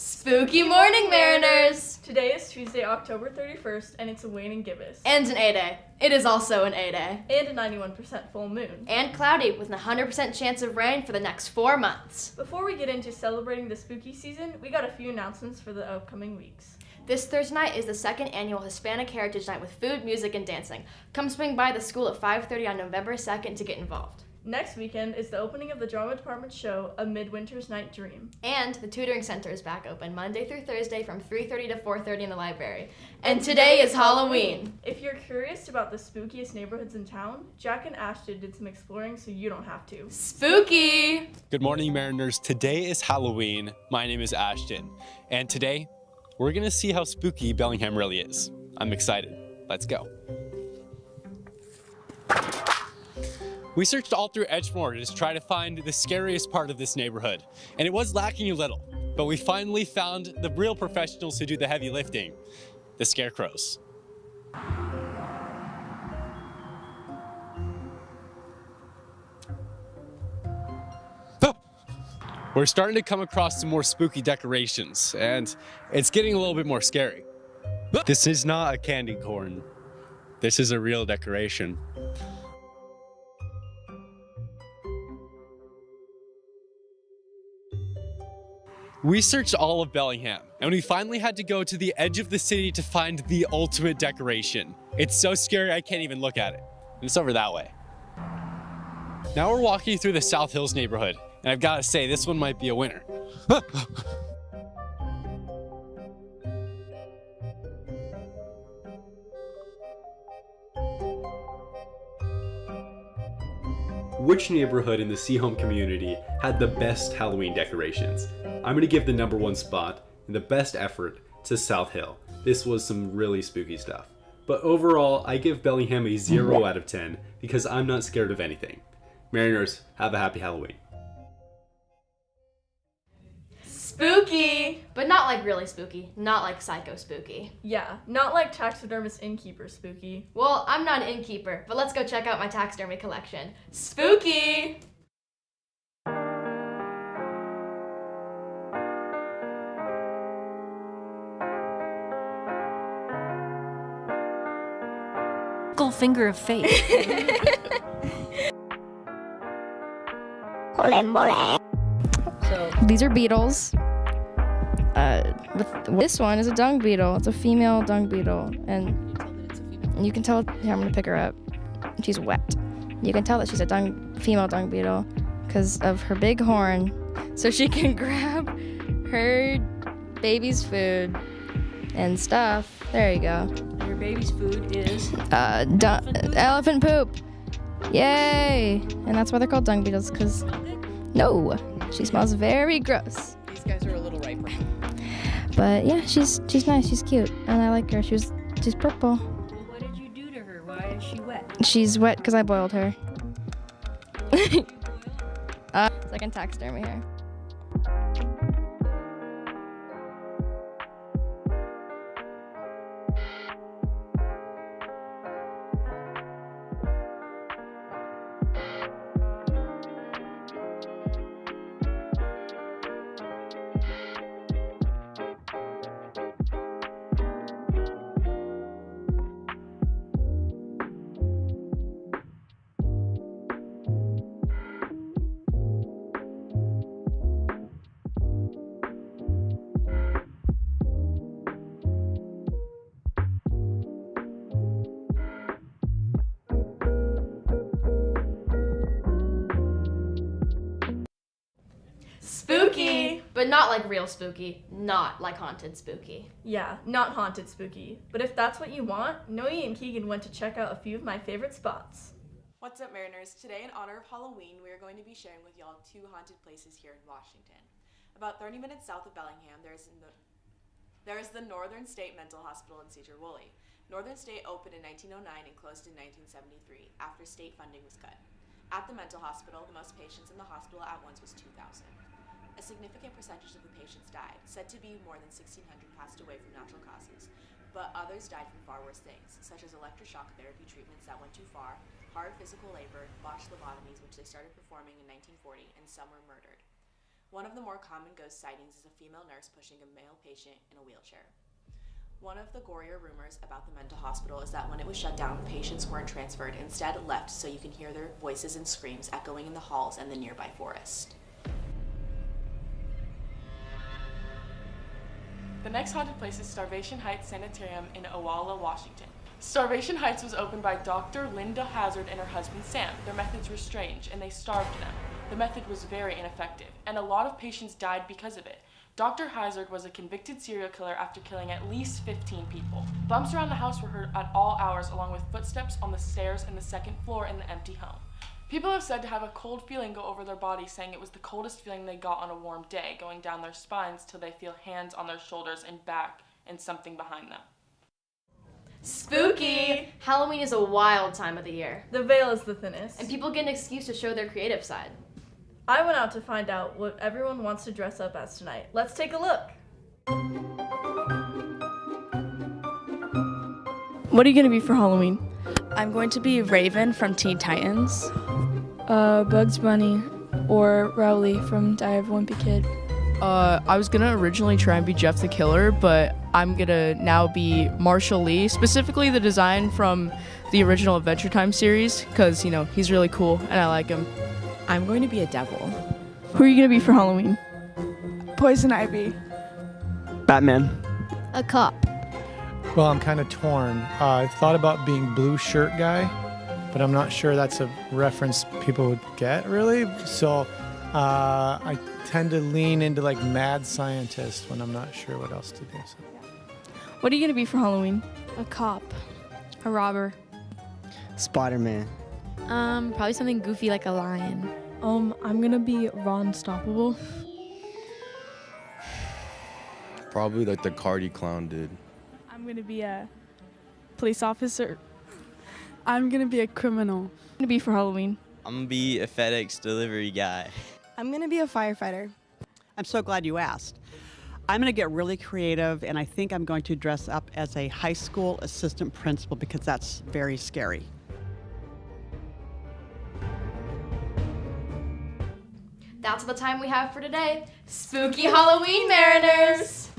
Spooky morning, Mariners! Today is Tuesday, October 31st, and it's a waning gibbous. And an A-Day. It is also an A-Day. And a 91% full moon. And cloudy, with a 100% chance of rain for the next 4 months. Before we get into celebrating the spooky season, we got a few announcements for the upcoming weeks. This Thursday night is the second annual Hispanic Heritage Night with food, music, and dancing. Come swing by the school at 5:30 on November 2nd to get involved. Next weekend is the opening of the Drama Department show, A Midwinter's Night Dream. And the Tutoring Center is back open Monday through Thursday from 3:30 to 4:30 in the library. And today is Halloween! If you're curious about the spookiest neighborhoods in town, Jack and Ashton did some exploring so you don't have to. Spooky! Good morning, Mariners. Today is Halloween. My name is Ashton. And today, we're gonna see how spooky Bellingham really is. I'm excited. Let's go. We searched all through Edgemoor to try to find the scariest part of this neighborhood, and it was lacking a little, but we finally found the real professionals who do the heavy lifting, the scarecrows. Oh! We're starting to come across some more spooky decorations, and it's getting a little bit more scary. This is not a candy corn. This is a real decoration. We searched all of Bellingham, and we finally had to go to the edge of the city to find the ultimate decoration. It's so scary I can't even look at it. And it's over that way. Now we're walking through the South Hills neighborhood, and I've got to say, this one might be a winner. Which neighborhood in the Seahome community had the best Halloween decorations? I'm going to give the #1 spot and the best effort to South Hill. This was some really spooky stuff. But overall, I give Bellingham a 0 out of 10 because I'm not scared of anything. Mariners, have a happy Halloween. Spooky! But not like really spooky. Not like psycho spooky. Yeah, not like taxidermist innkeeper spooky. Well, I'm not an innkeeper, but let's go check out my taxidermy collection. Spooky! Finger of fate. So these are beetles. This one is a dung beetle. It's a female dung beetle, and you can tell. Here, I'm gonna pick her up. She's wet. You can tell that she's a female dung beetle because of her big horn, so she can grab her baby's food and stuff. There you go. Your baby's food is elephant poop. Yay! And that's why they're called dung beetles, because no, she smells very gross. These guys are a little riper. But yeah, she's nice, she's cute, and I like her. She's purple. Well, what did you do to her? Why is she wet? She's wet because I boiled her. Second taxidermy here. Spooky! But not like real spooky. Not like haunted spooky. Yeah, not haunted spooky. But if that's what you want, Noe and Keegan went to check out a few of my favorite spots. What's up, Mariners? Today, in honor of Halloween, we are going to be sharing with y'all 2 haunted places here in Washington. About 30 minutes south of Bellingham, there is the Northern State Mental Hospital in Cedar Woolley. Northern State opened in 1909 and closed in 1973 after state funding was cut. At the mental hospital, the most patients in the hospital at once was 2,000. A significant percentage of the patients died, said to be more than 1,600 passed away from natural causes, but others died from far worse things, such as electroshock therapy treatments that went too far, hard physical labor, botched lobotomies which they started performing in 1940, and some were murdered. One of the more common ghost sightings is a female nurse pushing a male patient in a wheelchair. One of the gorier rumors about the mental hospital is that when it was shut down, patients weren't transferred, instead left so you can hear their voices and screams echoing in the halls and the nearby forest. The next haunted place is Starvation Heights Sanitarium in Owalla, Washington. Starvation Heights was opened by Dr. Linda Hazard and her husband Sam. Their methods were strange, and they starved them. The method was very ineffective, and a lot of patients died because of it. Dr. Hazard was a convicted serial killer after killing at least 15 people. Bumps around the house were heard at all hours, along with footsteps on the stairs in the second floor in the empty home. People have said to have a cold feeling go over their body, saying it was the coldest feeling they got on a warm day, going down their spines till they feel hands on their shoulders and back and something behind them. Spooky! Halloween is a wild time of the year, The veil is the thinnest. and people get an excuse to show their creative side. I went out to find out what everyone wants to dress up as tonight. Let's take a look. What are you going to be for Halloween? I'm going to be Raven from Teen Titans. Bugs Bunny or Rowley from Die of Wimpy Kid. I was gonna originally try and be Jeff the Killer, but I'm gonna now be Marshall Lee, specifically the design from the original Adventure Time series, because, you know, he's really cool and I like him. I'm going to be a devil. Who are you going to be for Halloween? Poison Ivy. Batman. A cop. Well, I'm kind of torn. I thought about being blue shirt guy, but I'm not sure that's a reference people would get, really. So I tend to lean into like mad scientist when I'm not sure what else to do. So. What are you going to be for Halloween? A cop. A robber. Spider-Man. Probably something goofy like a lion. I'm gonna be Ron Stoppable. Probably like the Cardi clown did. I'm gonna be a police officer. I'm gonna be a criminal. What are you going to be for Halloween? I'm gonna be a FedEx delivery guy. I'm gonna be a firefighter. I'm so glad you asked. I'm gonna get really creative, and I think I'm going to dress up as a high school assistant principal because that's very scary. That's all the time we have for today. Spooky Halloween, Mariners!